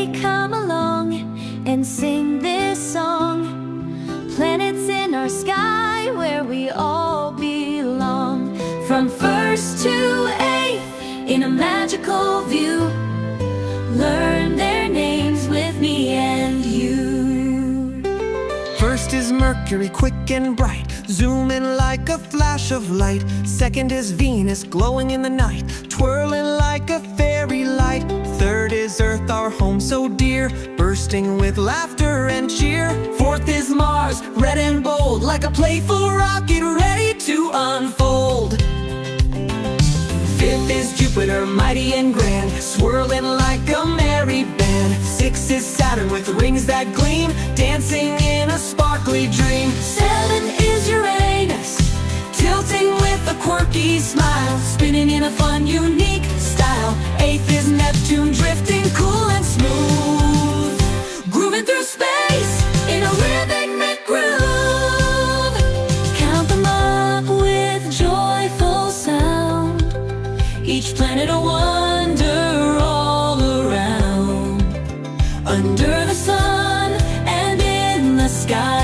Everybody come along and sing this song. Planets in our sky where we all belong. From first to eighth in a magical view. Learn their names with me and you. First is Mercury, quick and bright, zooming like a flash of light. Second is Venus, glowing in the night, twirling like a fairy light. Third is Earth, our home so dear, bursting with laughter and cheer. Fourth is Mars, red and bold, like a playful rocket ready to unfold. Fifth is Jupiter, mighty and grand, swirling like a merry band. Sixth is Saturn, with rings that gleam, dancing in a sparkly dream. Seven is Uranus, tilting with a quirky smile, spinning in a fun, unique style. Eighth is Neptune, drifting cool and smooth, grooving through space in a rhythmic groove. Count them up with joyful sound, each planet a wonder all around. Under the sun and in the sky,